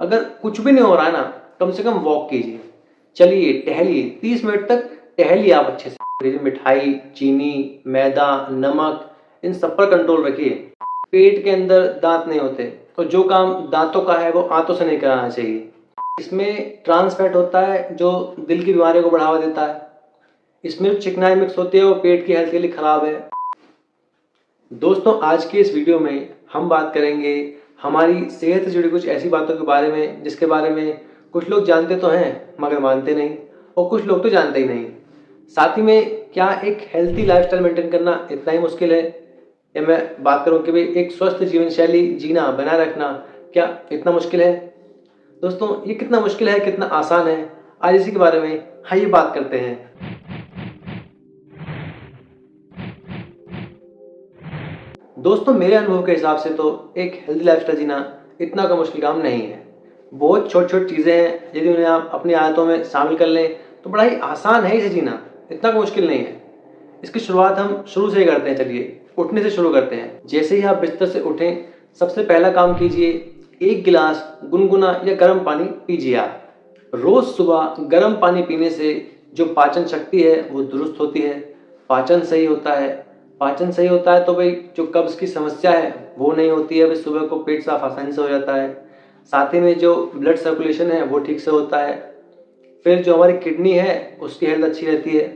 अगर कुछ भी नहीं हो रहा है ना, कम से कम वॉक कीजिए, चलिए, टहलिए, 30 मिनट तक टहलिए आप अच्छे से। मिठाई, चीनी, मैदा, नमक, इन सब पर कंट्रोल रखिए। पेट के अंदर दांत नहीं होते, तो जो काम दांतों का है वो आंतों से नहीं कराना चाहिए। इसमें ट्रांस फैट होता है जो दिल की बीमारियों को बढ़ावा देता है। इसमें जो चिकनाई मिक्स होती है वो पेट की हेल्थ के लिए खराब है। दोस्तों, आज की इस वीडियो में हम बात करेंगे हमारी सेहत से जुड़ी कुछ ऐसी बातों के बारे में जिसके बारे में कुछ लोग जानते तो हैं मगर मानते नहीं, और कुछ लोग तो जानते ही नहीं। साथ ही में क्या एक हेल्थी लाइफस्टाइल मेंटेन करना इतना ही मुश्किल है, या मैं बात करूं कि भाई एक स्वस्थ जीवन शैली जीना, बनाए रखना क्या इतना मुश्किल है। दोस्तों, ये कितना मुश्किल है, कितना आसान है, आज इसी के बारे में आइए बात करते हैं। दोस्तों, मेरे अनुभव के हिसाब से तो एक हेल्दी लाइफस्टाइल जीना इतना का मुश्किल काम नहीं है। बहुत छोटी छोटी चीज़ें हैं, यदि उन्हें आप अपनी आदतों में शामिल कर लें तो बड़ा ही आसान है इसे जीना, इतना का मुश्किल नहीं है। इसकी शुरुआत हम शुरू से ही करते हैं। चलिए, उठने से शुरू करते हैं। जैसे ही आप बिस्तर से उठें, सबसे पहला काम कीजिए, 1 गिलास गुनगुना या गर्म पानी पीजिए। आप रोज सुबह गर्म पानी पीने से जो पाचन शक्ति है वो दुरुस्त होती है, पाचन सही होता है। पाचन सही होता है तो भाई जो कब्ज की समस्या है वो नहीं होती है, भाई सुबह को पेट साफ आसानी से हो जाता है। साथ ही में जो ब्लड सर्कुलेशन है वो ठीक से होता है। फिर जो हमारी किडनी है उसकी हेल्थ अच्छी रहती है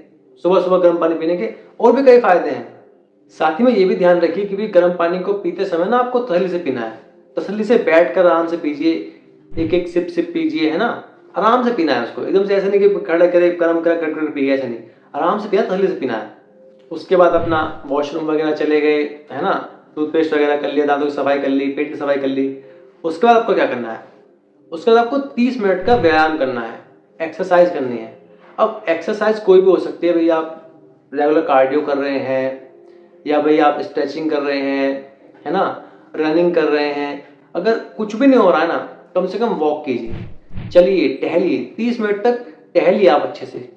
सुबह सुबह गर्म पानी पीने के। और भी कई फायदे हैं। साथ ही में ये भी ध्यान रखिए कि भी गर्म पानी को पीते समय ना आपको तसल्ली से पीना है। तसल्ली से बैठ कर आराम से पीजिए, एक एक सिप सिप पीजिए, है ना। आराम से पीना है उसको, एकदम से ऐसा नहीं कि खड़ा करे गर्म कर कर कर पी गया, ऐसा नहीं। आराम से पीना, तसल्ली से पीना है। उसके बाद अपना वॉशरूम वगैरह चले गए, है ना, टूथपेस्ट वगैरह कर लिया, दांतों की सफाई कर ली, पेट की सफाई कर ली। उसके बाद आपको क्या करना है? उसके बाद आपको 30 मिनट का व्यायाम करना है, एक्सरसाइज करनी है। अब एक्सरसाइज कोई भी हो सकती है, भाई आप रेगुलर कार्डियो कर रहे हैं या भाई आप स्ट्रेचिंग कर रहे हैं, है ना, रनिंग कर रहे हैं। अगर कुछ भी नहीं हो रहा है ना, कम से कम वॉक कीजिए, चलिए, टहलिए, 30 मिनट तक टहलिए आप अच्छे से।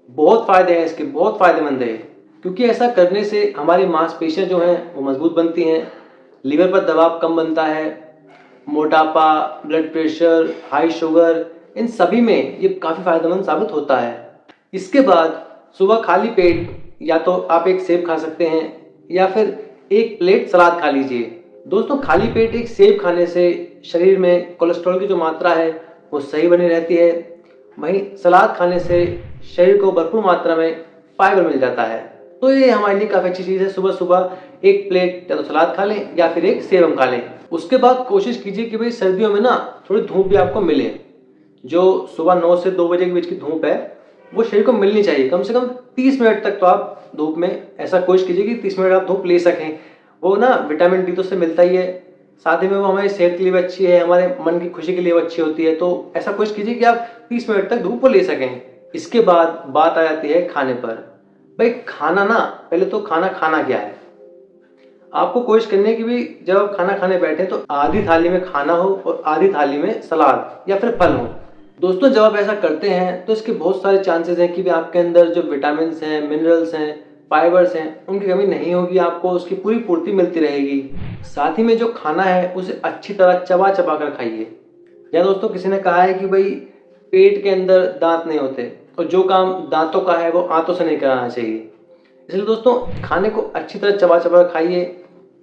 बहुत फायदे हैं इसके, बहुत फायदेमंद है, क्योंकि ऐसा करने से हमारी मांसपेशियां जो हैं वो मजबूत बनती हैं, लीवर पर दबाव कम बनता है, मोटापा, ब्लड प्रेशर, हाई शुगर, इन सभी में ये काफ़ी फायदेमंद साबित होता है। इसके बाद सुबह खाली पेट या तो आप एक सेब खा सकते हैं या फिर एक प्लेट सलाद खा लीजिए। दोस्तों, खाली पेट एक सेब खाने से शरीर में कोलेस्ट्रॉल की जो मात्रा है वो सही बनी रहती है। वहीं सलाद खाने से शरीर को भरपूर मात्रा में फाइबर मिल जाता है। तो ये हमारे लिए काफ़ी अच्छी चीज़ है। सुबह सुबह एक प्लेट या तो सलाद खा लें या फिर एक सेब हम खा लें। उसके बाद कोशिश कीजिए कि भाई सर्दियों में ना थोड़ी धूप भी आपको मिले। जो सुबह 9 से 2 बजे के बीच की धूप है वो शरीर को मिलनी चाहिए। कम से कम 30 मिनट तक तो आप धूप में, ऐसा कोशिश कीजिए कि 30 मिनट आप धूप ले सकें। वो ना विटामिन डी तो उससे मिलता ही है, साथ ही में वो हमारी सेहत के लिए भी अच्छी है, हमारे मन की खुशी के लिए भी अच्छी होती है। तो ऐसा कोशिश कीजिए कि आप 30 मिनट तक धूप को ले सकें। इसके बाद बात आ जाती है खाने पर। भाई खाना ना, पहले तो खाना क्या है। आपको कोशिश करनी है कि भी जब आप खाना खाने बैठे तो आधी थाली में खाना हो और आधी थाली में सलाद या फिर फल हो। दोस्तों, जब आप ऐसा करते हैं तो इसके बहुत सारे चांसेस हैं कि भी आपके अंदर जो विटामिन हैं, मिनरल्स हैं, फाइबर्स हैं, उनकी कमी नहीं होगी, आपको उसकी पूरी पूर्ति मिलती रहेगी। साथ ही में जो खाना है उसे अच्छी तरह चबा चबा कर खाइए। या दोस्तों, किसी ने कहा है कि भाई पेट के अंदर दांत नहीं होते, और जो काम दांतों का है वो आंतों से नहीं कराना चाहिए। इसलिए दोस्तों, खाने को अच्छी तरह चबा चबा कर खाइए,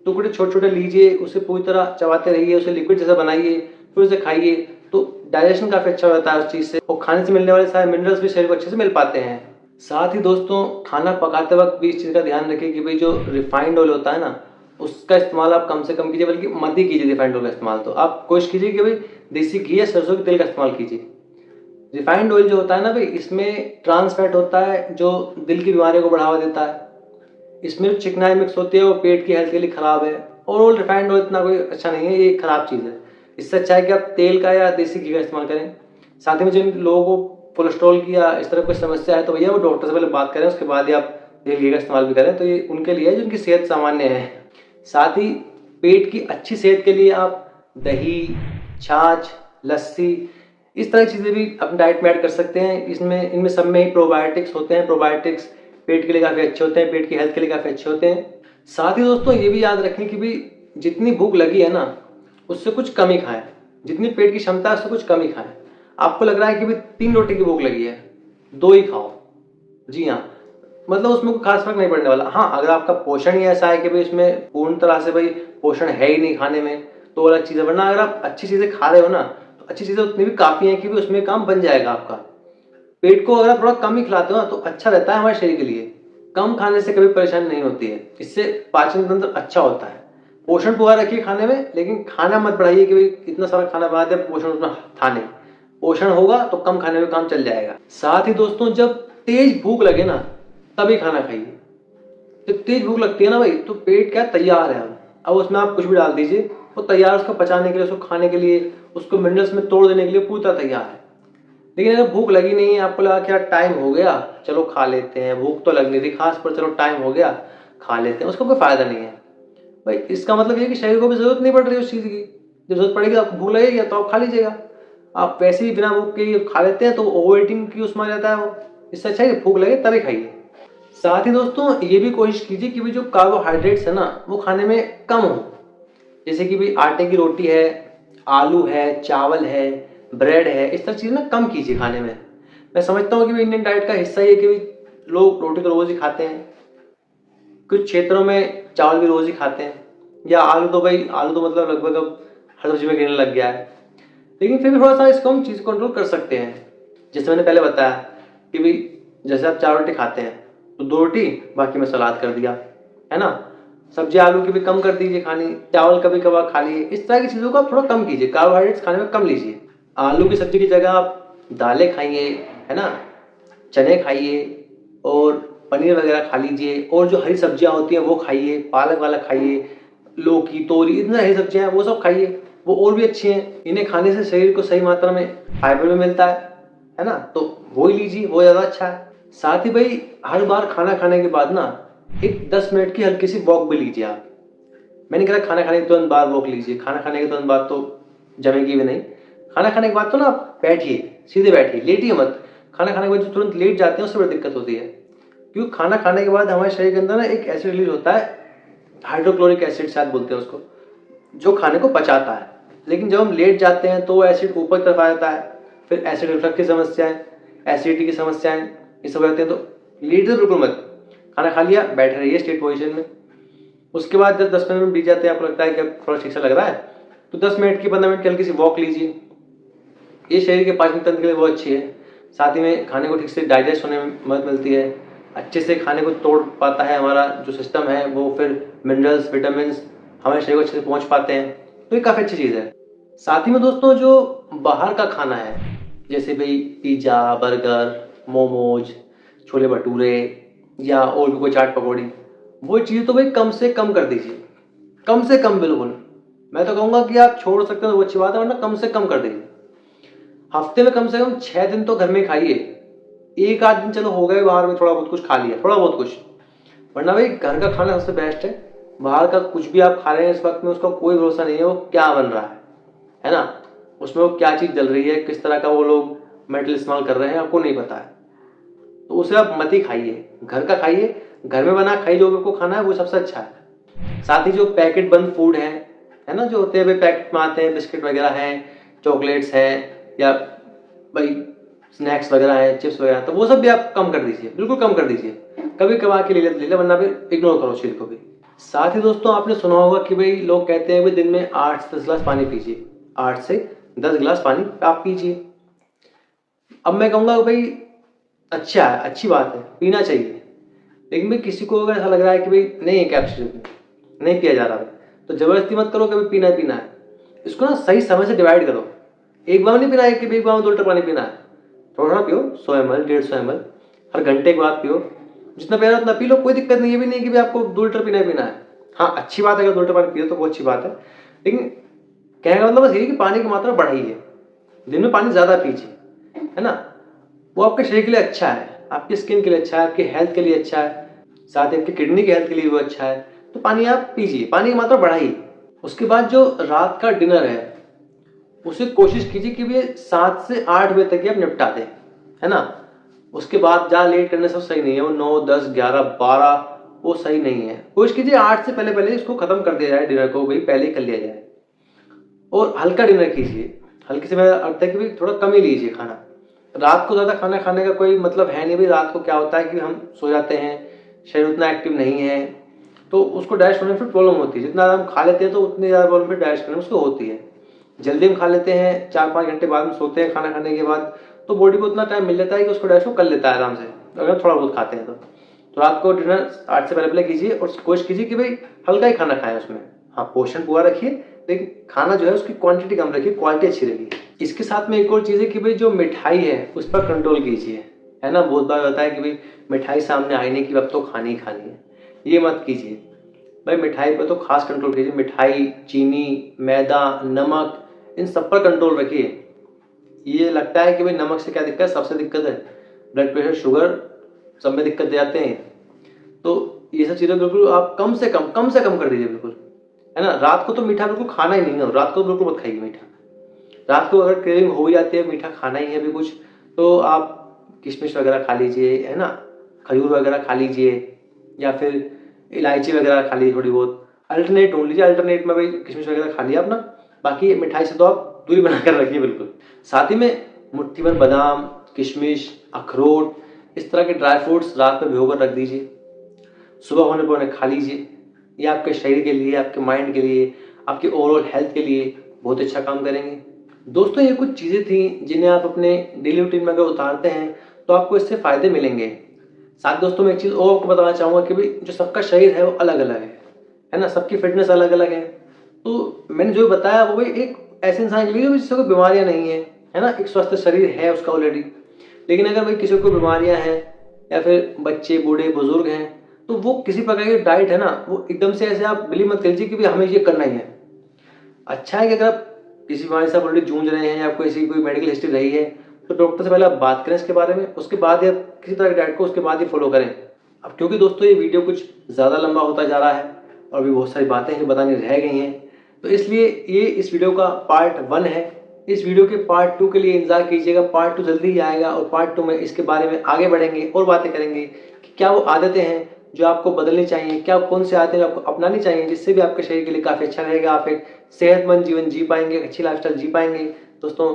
टुकड़े छोटे छोटे लीजिए, उसे पूरी तरह चबाते रहिए, उसे लिक्विड जैसा बनाइए, फिर उसे खाइए। तो डाइजेशन काफ़ी अच्छा हो जाता है उस चीज़ से, और खाने से मिलने वाले सारे मिनरल्स भी शरीर को अच्छे से मिल पाते हैं। साथ ही दोस्तों, खाना पकाते वक्त भी इस चीज़ का ध्यान रखिए कि भाई जो रिफाइंड ऑयल होता है ना, उसका इस्तेमाल आप कम से कम कीजिए, बल्कि मत ही कीजिए रिफाइंड ऑयल का इस्तेमाल। तो आप कोशिश कीजिए कि भाई देसी घी या सरसों के तेल का इस्तेमाल कीजिए। रिफाइंड ऑयल जो होता है ना भाई, इसमें ट्रांस फैट होता है जो दिल की बीमारियों को बढ़ावा देता है। इसमें जो चिकनाई मिक्स होती है वो पेट की हेल्थ के लिए खराब है। ओवरऑल रिफाइंड ऑयल इतना कोई अच्छा नहीं है, ये एक खराब चीज़ है। इससे अच्छा है कि आप तेल का या देसी घी का इस्तेमाल करें। साथ ही में जिन लोगों को कोलेस्ट्रॉल की या इस तरह कोई समस्या है तो भैया वो डॉक्टर से पहले बात करें, उसके बाद ही आप तेल घी का इस्तेमाल भी करें। तो ये उनके लिए है जिनकी सेहत सामान्य है। साथ ही पेट की अच्छी सेहत के लिए आप दही, छाछ, लस्सी, इस तरह की चीज़ें भी अपनी डाइट में ऐड कर सकते हैं। इनमें सब में ही प्रोबायोटिक्स होते हैं। प्रोबायोटिक्स पेट के लिए काफ़ी अच्छे होते हैं, पेट की हेल्थ के लिए काफ़ी अच्छे होते हैं। साथ ही दोस्तों, ये भी याद रखें कि भी जितनी भूख लगी है ना, उससे कुछ कम ही खाएं। जितनी पेट की क्षमता है उससे कुछ कम ही खाएं। आपको लग रहा है कि भाई 3 रोटी की भूख लगी है, 2 ही खाओ, जी हाँ, मतलब उसमें कोई खास फर्क नहीं पड़ने वाला। हाँ, अगर आपका पोषण ही ऐसा है कि भाई इसमें पूर्ण तरह से भाई पोषण है ही नहीं खाने में, तो अलग चीज़ है। वरना अगर आप अच्छी चीज़ें खा रहे हो ना, तो अच्छी चीज़ें उतनी भी काफ़ी हैं कि भी उसमें काम बन जाएगा आपका। पेट को अगर आप थोड़ा कम ही खिलाते हो ना, तो अच्छा रहता है हमारे शरीर के लिए। कम खाने से कभी परेशानी नहीं होती है, इससे पाचन तंत्र अच्छा होता है। पोषण पूरा रखिए खाने में, लेकिन खाना मत बढ़ाइए कि भाई इतना सारा खाना बना दिया, पोषण उतना था नहीं। पोषण होगा तो कम खाने में काम चल जाएगा। साथ ही दोस्तों, जब तेज भूख लगे ना, तभी खाना खाइए। जब तेज भूख लगती है ना भाई, तो पेट क्या तैयार है, अब उसमें आप कुछ भी डाल दीजिए, वो तैयार, उसको पचाने के लिए, उसको खाने के लिए, उसको मिनरल्स में तोड़ देने के लिए पूरा तैयार है। लेकिन अगर भूख लगी नहीं है, आपको लगा क्या टाइम हो गया, चलो खा लेते हैं, भूख तो लग नहीं रही खास, पर चलो टाइम हो गया खा लेते हैं, उसका कोई फायदा नहीं है भाई। इसका मतलब ये कि शरीर को भी जरूरत नहीं पड़ रही उस चीज़ की। जब जरूरत पड़ेगी, आपको भूख लगेगी तो आप खा लीजिएगा। आप वैसे ही बिना भूख के खा लेते हैं तो ओवर ईटिंग की उसमें आ जाता है वो। इससे अच्छा है कि भूख लगे तभी खाइए। साथ ही दोस्तों, ये भी कोशिश कीजिए कि भाई जो कार्बोहाइड्रेट्स है ना, वो खाने में कम हो। जैसे कि भाई आटे की रोटी है, आलू है, चावल है, ब्रेड है, इस तरह चीज़ ना कम कीजिए खाने में। मैं समझता हूँ कि भाई इंडियन डाइट का हिस्सा ही है कि भाई लोग रोटी तो रोज़ ही खाते हैं, कुछ क्षेत्रों में चावल भी रोज़ ही खाते हैं, या आलू तो भाई, आलू तो मतलब लगभग अब हर सब्जी में गिरने लग गया है। लेकिन फिर भी थोड़ा सा इसको हम चीज़ कंट्रोल कर सकते हैं। जैसे मैंने पहले बताया कि भाई जैसे आप 4 रोटी खाते हैं, तो 2 रोटी बाकी में सलाद कर दिया, है ना। सब्जी आलू की भी कम कर दीजिए खानी, चावल कभी कभार खा लिए। इस तरह की चीज़ों को आप थोड़ा कम कीजिए, कार्बोहाइड्रेट्स खाने में कम लीजिए। आलू की सब्जी की जगह आप दालें खाइए, है ना, चने खाइए, और पनीर वगैरह खा लीजिए, और जो हरी सब्जियां होती हैं वो खाइए, पालक वाला खाइए, लौकी, तोरी, इतनी हरी सब्जियां हैं वो सब खाइए, वो और भी अच्छी हैं। इन्हें खाने से शरीर को सही मात्रा में फाइबर भी मिलता है ना, तो वो ही लीजिए, वो ज़्यादा अच्छा है। साथ ही भाई हर बार खाना खाने के बाद ना एक 10 मिनट की हल्की सी वॉक भी लीजिए आप। मैंने कहा खाना खाने के तुरंत बाद वॉक लीजिए, खाना खाने के तुरंत बाद तो जमेगी भी नहीं। खाना खाने के बाद तो ना आप बैठिए, सीधे बैठिए, लेटिए मत। खाना खाने के बाद जो तुरंत लेट जाते हैं उससे बड़ी दिक्कत होती है, क्योंकि खाना खाने के बाद हमारे शरीर के अंदर ना एक एसिड रिलीज होता है, हाइड्रोक्लोरिक एसिड शायद बोलते हैं उसको, जो खाने को पचाता है। लेकिन जब हम लेट जाते हैं तो एसिड ऊपर की तरफ आ जाता है, फिर एसिड रिफ्लक्स की समस्याएं, एसिडिटी की समस्याएं, ये सब रहते हैं। तो लेट तो बिल्कुल मत, खाना खा लिया बैठे रहिए स्ट्रेट पोजीशन में। उसके बाद जब 10-15 मिनट बीत जाते हैं, आपको लगता है कि अब थोड़ा ठीक सा लग रहा है, तो 10 मिनट की 15 मिनट की हल्की सी वॉक लीजिए। ये शरीर के पाचन तंत्र के लिए बहुत अच्छी है। साथ ही में खाने को ठीक से डाइजेस्ट होने में मदद मिलती है, अच्छे से खाने को तोड़ पाता है हमारा जो सिस्टम है वो, फिर मिनरल्स, विटामिन हमारे शरीर को अच्छे से पहुंच पाते हैं, तो ये काफ़ी अच्छी चीज़ है। साथ ही में दोस्तों, जो बाहर का खाना है, जैसे भाई पिज़्ज़ा, बर्गर, मोमोज, छोले भटूरे, या और भी कोई चाट पकौड़ी, वो चीज़ तो भाई कम से कम कर दीजिए, कम से कम बिल्कुल। मैं तो कहूँगा कि आप छोड़ सकते हो तो वो अच्छी बात है, वरना कम से कम कर दीजिए। हफ्ते में कम से कम 6 दिन तो घर में खाइए। एक आध दिन चलो हो गए बाहर में, थोड़ा बहुत कुछ खा लिया, थोड़ा बहुत कुछ, वरना भाई घर का खाना सबसे बेस्ट है। बाहर का कुछ भी आप खा रहे हैं इस वक्त में, उसका कोई भरोसा नहीं है वो क्या बन रहा है ना, उसमें वो क्या चीज़ डल रही है, किस तरह का वो लोग मेटल इस्तेमाल कर रहे हैं, आपको नहीं पता है। तो उसे आप मत ही खाइए, घर का खाइए, घर में बना खाइए, जो आपको खाना है वो सबसे अच्छा है। साथ ही जो पैकेट बंद फूड है ना, जो होते हैं भाई पैकेट में आते हैं, बिस्किट वगैरह हैं, चॉकलेट्स हैं, या भाई स्नैक्स वगैरह हैं, चिप्स वगैरह, तो वो सब भी आप कम कर दीजिए, बिल्कुल कम कर दीजिए। कभी कभार के लिए ले ले, वरना फिर इग्नोर करो उस चीज़ को भी। साथ ही दोस्तों, आपने सुना होगा कि भाई लोग कहते हैं भाई दिन में 8 से 10 गिलास पानी पीजिए, 8 से 10 गिलास पानी आप पीजिए। अब मैं कहूँगा भाई अच्छा है, अच्छी बात है, पीना चाहिए। लेकिन भाई किसी को अगर ऐसा लग रहा है कि भाई नहीं है कैपेसिटी, नहीं पिया जा रहा है, तो जबरदस्ती मत करो कि भाई पीना है पीना है। इसको ना सही समय से डिवाइड करो। एक बार नहीं पीना है कि भाई एक बार में 2 लीटर पानी पीना है, थोड़ा थोड़ा पियो, 100 ml, 150 ml, हर घंटे के बाद पियो। जितना पिया उतना पी लो, कोई दिक्कत नहीं है, भी नहीं कि भाई आपको 2 लीटर पीना ही पीना है। हाँ, अच्छी बात है अगर 2 लीटर पानी पियो तो बहुत अच्छी बात है, लेकिन कहने का मतलब बस यही कि पानी की मात्रा बढ़ाइए, दिन में पानी ज़्यादा पीजिए, है ना। वो आपके शरीर के लिए अच्छा है, आपकी स्किन के लिए अच्छा है, आपकी हेल्थ के लिए अच्छा है, साथ ही आपकी किडनी की हेल्थ के लिए वो अच्छा है। तो पानी आप पीजिए, पानी की मात्रा बढ़ाइए। उसके बाद जो रात का डिनर है, उसे कोशिश कीजिए कि भी 7 से 8 बजे तक ही आप निपटा दें, है ना। उसके बाद ज़्यादा लेट करने से सही नहीं है, वो 9, 10, 11, 12 वो सही नहीं है। कोशिश कीजिए 8 से पहले पहले इसको खत्म कर दिया जाए, डिनर को भी पहले ही कर लिया जाए। और हल्का डिनर कीजिए। हल्के से मेरा अर्थ है कि भाई थोड़ा कम ही लीजिए खाना। रात को ज़्यादा खाना खाने का कोई मतलब है नहीं भाई। रात को क्या होता है कि हम सो जाते हैं, शरीर उतना एक्टिव नहीं है, तो उसको डाइजेस्ट होने में फिर प्रॉब्लम होती है। जितना हम खा लेते हैं तो उतनी ज़्यादा प्रॉब्लम फिर डाइजेस्ट करने में उसको होती है। जल्दी हम खा लेते हैं, 4-5 घंटे बाद में सोते हैं खाना खाने के बाद, तो बॉडी को उतना टाइम मिल जाता है कि उसको डाइजेस्ट कर लेता है आराम से, अगर थोड़ा बहुत खाते हैं तो रात को डिनर 8 से पहले कीजिए और कोशिश कीजिए कि भाई हल्का ही खाना खाएं उसमें। हाँ, पोर्शन पूरा रखिए, लेकिन खाना जो है उसकी क्वांटिटी कम रखिए, क्वालिटी अच्छी रखिए। इसके साथ में एक और चीज़ है कि भाई जो मिठाई है उस पर कंट्रोल कीजिए, है ना। बहुत बार होता है कि भाई मिठाई सामने आने की अब तो खानी ही खानी है, ये मत कीजिए भाई। मिठाई पर तो खास कंट्रोल कीजिए। मिठाई, चीनी, मैदा, नमक, इन सब पर कंट्रोल रखिए। ये लगता है कि भाई नमक से क्या दिक्कत है, सबसे दिक्कत है, ब्लड प्रेशर, शुगर, सब में दिक्कत दे जाते हैं। तो ये सब चीज़ें बिल्कुल आप कम से कम कर दीजिए बिल्कुल, है ना। रात को तो मीठा बिल्कुल खाना ही नहीं है, रात को बिल्कुल मत खाइए मीठा। रात को अगर क्रेविंग हो ही जाती है, मीठा खाना ही है अभी कुछ, तो आप किशमिश वगैरह खा लीजिए, है ना, खजूर वगैरह खा लीजिए, या फिर इलायची वगैरह खा लीजिए थोड़ी बहुत। अल्टरनेट ढूंढ लीजिए, अल्टरनेट में भाई किशमिश वगैरह खा लिया अपना। बाकी मिठाई से तो आप दूरी बना कर रखिए बिल्कुल। साथ ही में मुट्ठी भर बादाम, किशमिश, अखरोट, इस तरह के ड्राई फ्रूट्स रात में भिगो कर रख दीजिए, सुबह होने पर उन्हें खा लीजिए। ये आपके शरीर के लिए, आपके माइंड के लिए, आपके ओवरऑल हेल्थ के लिए बहुत अच्छा काम करेंगे। दोस्तों, ये कुछ चीज़ें थी जिन्हें आप अपने डेली रूटीन में अगर उतारते हैं तो आपको इससे फ़ायदे मिलेंगे। साथ दोस्तों, मैं एक चीज़ और आपको बताना चाहूँगा कि भाई जो सबका शरीर है वो अलग अलग है ना, सबकी फिटनेस अलग अलग है। तो मैंने जो बताया वो भाई एक ऐसे इंसान के लिए जिससे कोई बीमारियाँ नहीं है ना, एक स्वस्थ शरीर है उसका ऑलरेडी। लेकिन अगर भाई किसी को बीमारियाँ हैं, या फिर बच्चे, बूढ़े, बुजुर्ग हैं, तो वो किसी प्रकार की डाइट है ना, वो एकदम से ऐसे आप बिलीव मत कीजिए कि भाई हमें ये करना ही है। अच्छा है कि अगर आप किसी बीमारी से आप ऑलरेडी जूझ रहे हैं या आपको ऐसी कोई मेडिकल हिस्ट्री रही है, तो डॉक्टर से पहले आप बात करें इसके बारे में, उसके बाद ही आप किसी तरह की डाइट को उसके बाद ही फॉलो करें। अब क्योंकि दोस्तों ये वीडियो कुछ ज़्यादा लंबा होता जा रहा है और भी बहुत सारी बातें जो बतानी रह गई हैं, तो इसलिए ये इस वीडियो का पार्ट 1 है। इस वीडियो के पार्ट 2 के लिए इंतजार कीजिएगा। पार्ट 2 जल्दी ही आएगा और पार्ट 2 में इसके बारे में आगे बढ़ेंगे और बातें करेंगे कि क्या वो आदतें हैं जो आपको बदलनी चाहिए, क्या कौन सी आदतें आपको अपनानी चाहिए जिससे भी आपके शरीर के लिए काफ़ी अच्छा रहेगा, आप एक सेहतमंद जीवन जी पाएंगे, अच्छी लाइफस्टाइल जी पाएंगे। दोस्तों,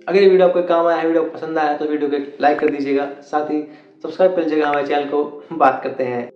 अगर ये वीडियो आपको काम आया है, वीडियो पसंद आया तो वीडियो को लाइक कर दीजिएगा, साथ ही सब्सक्राइब कर लीजिएगा हमारे चैनल को। बात करते हैं